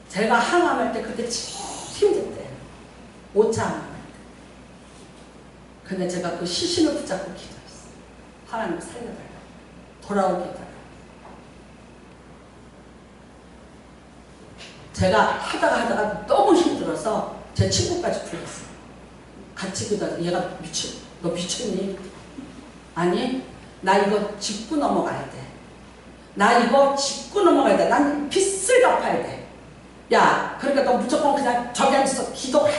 제가 항암할 때 그때 제일 힘들대요. 5차 항암할 때. 근데 제가 그 시신을 붙잡고 기도했어요. 하나님 살려달라고. 돌아오게 해달라고. 제가 하다가 너무 힘들어서 제 친구까지 불렀어요. 같이 기도하자. 얘가 너 미쳤니? 아니, 나 이거 짚고 넘어가야 돼. 나 이거 짚고 넘어가야 돼. 난 빚을 갚아야 돼. 야, 그러니까 너 무조건 그냥 저기 앉아서 기도해.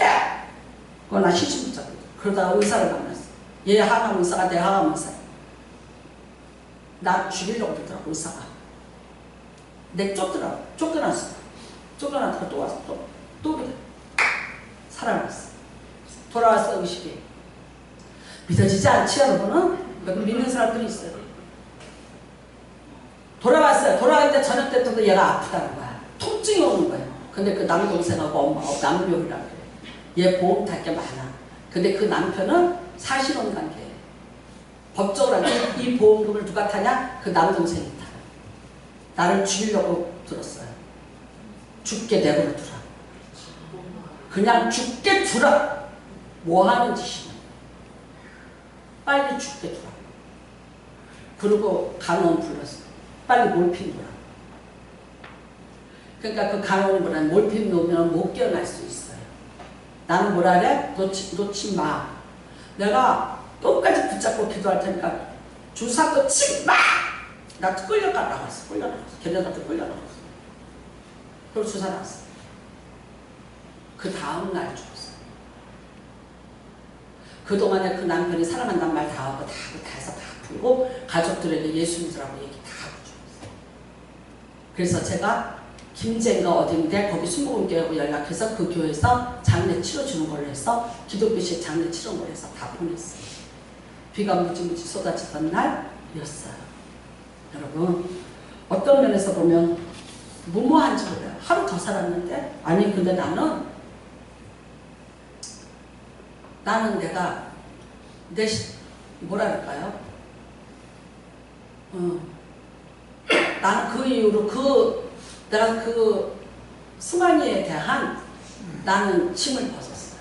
그거 나 시신 붙잡고. 그러다가 의사를 만났어. 얘 항암 의사가 내 항암 의사야. 나 죽이려고 그러더라고, 의사가. 내 쫓겨났어. 쫓겨나다가 또 왔어. 또 그래. 살아났어. 돌아왔어, 의식이. 믿어지지 않지, 여러분은? 믿는 사람들이 있어요. 돌아왔어요. 돌아왔는데 저녁 때부터 얘가 아프다는 거야. 통증이 오는 거예요. 근데 그 남동생하고 엄마하고 남묘이라고 그래. 얘 보험 탈 게 많아. 근데 그 남편은 사실혼 관계예요. 법적으로 이 보험금을 누가 타냐? 그 남동생이 타. 나를 죽이려고 들었어요. 죽게 내버려 두라. 그냥 죽게 두라. 뭐 하는 짓이냐. 빨리 죽게 두라. 그리고 간호원 불렀어. 빨리 몰핀 거라. 그러니까 그 간호원이 뭐라, 몰핀 놓으면 못 깨어날 수 있어요. 나는 뭐라 그래? 놓지 마. 내가 끝까지 붙잡고 기도할 테니까 주사도 치고 막! 나 끌려가 나갔어. 걔네들한테 끌려 나갔어. 그리고 주사 났어. 그 다음날 죽었어. 그동안에 그 남편이 사랑한다는 말 다 하고 다 해서 다 풀고 가족들에게 예수 믿으라고 얘기 다 하고 죽었어. 그래서 제가 김제인가 어딘데 거기 순복음교회하고 연락해서 그 교회에서 장례 치러주는 걸로 해서 기독교식 장례 치러는 걸로 해서 다 보냈어요. 비가 무지무지 쏟아지던 날이었어요. 여러분 어떤 면에서 보면 무모한지 몰라요. 하루 더 살았는데 아니 근데 나는 내가 뭐랄까요? 나는 그 이후로 내가 그 승환이에 대한 나는 침을 벗었어요.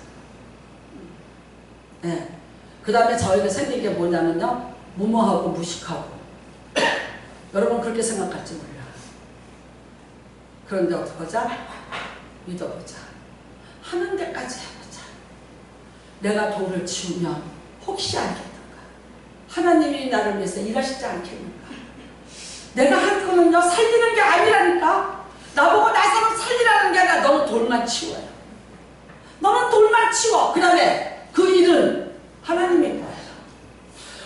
네. 그 다음에 저에게 생긴 게 뭐냐면요. 무모하고 무식하고. 여러분 그렇게 생각할지 몰라. 그런데 어떡하자? 믿어보자. 하는 데까지 해보자. 내가 돌을 치우면 혹시 알겠는가? 하나님이 나를 위해서 일하시지 않겠는가? 내가 할 거는요 살리는 게 아니라니까. 나보고 나사로 살리라는 게 아니라 너는 돌만 치워요. 너는 돌만 치워. 그 다음에 그 일은 하나님이 거예요.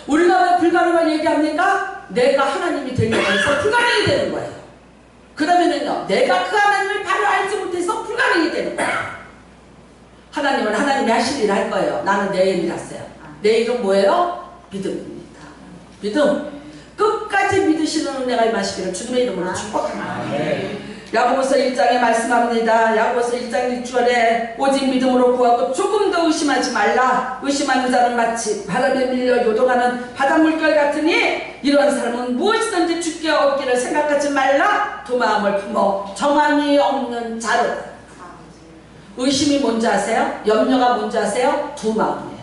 우리가 왜 불가능을 얘기합니까? 내가 하나님이 되려고 해서 불가능이 되는 거예요. 그 다음에는요 내가 그 하나님을 바로 알지 못해서 불가능이 되는 거예요. 하나님은 하나님이 하실 일 할 거예요. 나는 내 일을 했어요. 내 일은 뭐예요? 믿음입니다. 믿음. 끝까지 믿으시는 은혜가 임하시기를 주님의 이름으로 축복합니다. 야고보서 1장에 말씀합니다. 야고보서 1장 6절에 오직 믿음으로 구하고 조금도 의심하지 말라. 의심하는 자는 마치 바람에 밀려 요동하는 바닷물결 같으니 이런 사람은 무엇이든지 주께 얻기를 생각하지 말라. 두 마음을 품어 정함이 없는 자로다. 의심이 뭔지 아세요? 염려가 뭔지 아세요? 두 마음이에요.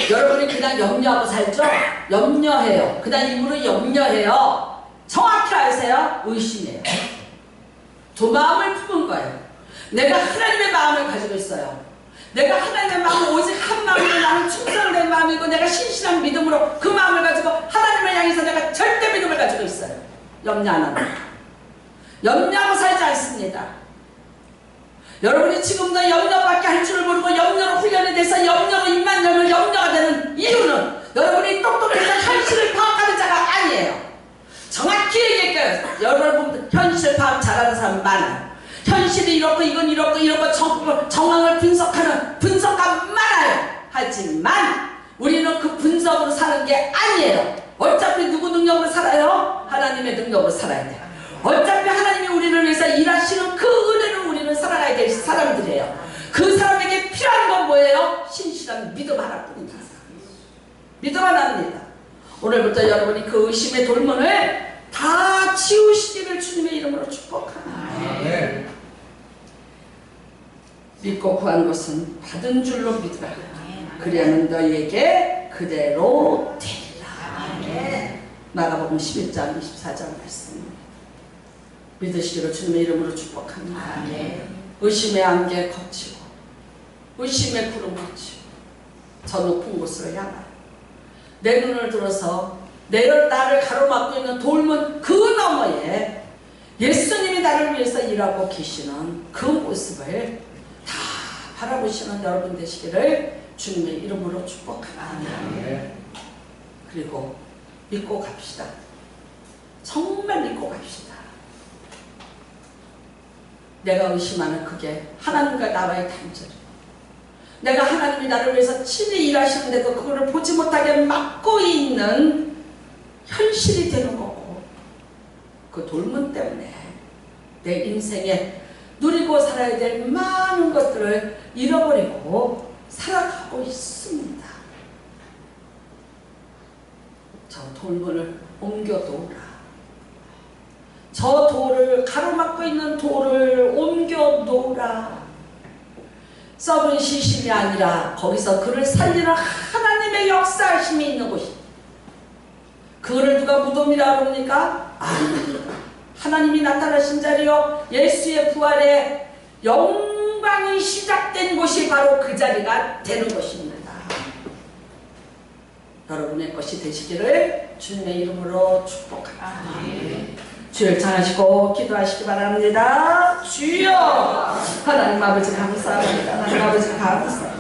여러분이 그냥 염려하고 살죠? 염려해요. 그냥 입으로 염려해요. 정확히 아세요? 의심이에요. 두 마음을 품은 거예요. 내가 하나님의 마음을 가지고 있어요. 내가 하나님의 마음을 오직 한 마음으로 나는 충성된 마음이고 내가 신실한 믿음으로 그 마음을 가지고 하나님을 향해서 내가 절대 믿음을 가지고 있어요. 염려 안 합니다. 염려하고 살지 않습니다. 여러분이 지금도 염려밖에 할 줄을 모르고 염려로 훈련이 돼서 염려로 입만 열면 염려가 되는 이유는 여러분이 똑똑해서 현실을 파악하는 자가 아니에요. 정확히 얘기할게요. 여러분 현실 파악 잘하는 사람 많아요. 현실이 이렇고 이건 이렇고 정황을 분석하는 분석가 많아요. 하지만 우리는 그 분석으로 사는 게 아니에요. 어차피 누구 능력으로 살아요? 하나님의 능력으로 살아야 돼요. 어차피 하나님이 우리를 위해서 일하시는 그 은혜로 우리는 살아가야 될 사람들이에요. 그 사람에게 필요한 건 뭐예요? 신실한 믿음 하나뿐입니다. 믿음 하나입니다. 오늘부터 여러분이 그 의심의 돌문을 다 치우시기를 주님의 이름으로 축복합니다. 네. 믿고 구한 것은 받은 줄로 믿으라. 그리하면 너희에게 그대로 되리라. 네. 마가복음 11장 24장 말씀. 믿으시기로 주님의 이름으로 축복합니다. 네. 의심의 안개 거치고 의심의 구름 거치고 저 높은 곳으로 향하여 내 눈을 들어서 나를 가로막고 있는 돌문 그 너머에 예수님이 나를 위해서 일하고 계시는 그 모습을 다 바라보시는 여러분 되시기를 주님의 이름으로 축복합니다. 네. 그리고 믿고 갑시다. 정말 믿고 갑시다. 내가 의심하는 그게 하나님과 나와의 단절이에요. 내가 하나님이 나를 위해서 친히 일하시는데도 그거를 보지 못하게 막고 있는 현실이 되는 거고 그 돌문 때문에 내 인생에 누리고 살아야 될 많은 것들을 잃어버리고 살아가고 있습니다. 저 돌문을 옮겨놓으라. 저 돌을 가로막고 있는 돌을 옮겨놓으라. 썩은 시신이 아니라 거기서 그를 살리는 하나님의 역사하심이 있는 곳입니다. 그거를 누가 무덤이라고 합니까? 아닙니다. 하나님이 나타나신 자리요 예수의 부활의 영광이 시작된 곳이 바로 그 자리가 되는 것입니다. 여러분의 것이 되시기를 주님의 이름으로 축복합니다. 주를 청하시고 기도하시기 바랍니다. 주여! 하나님 아버지 감사합니다. 하나님 아버지 감사합니다.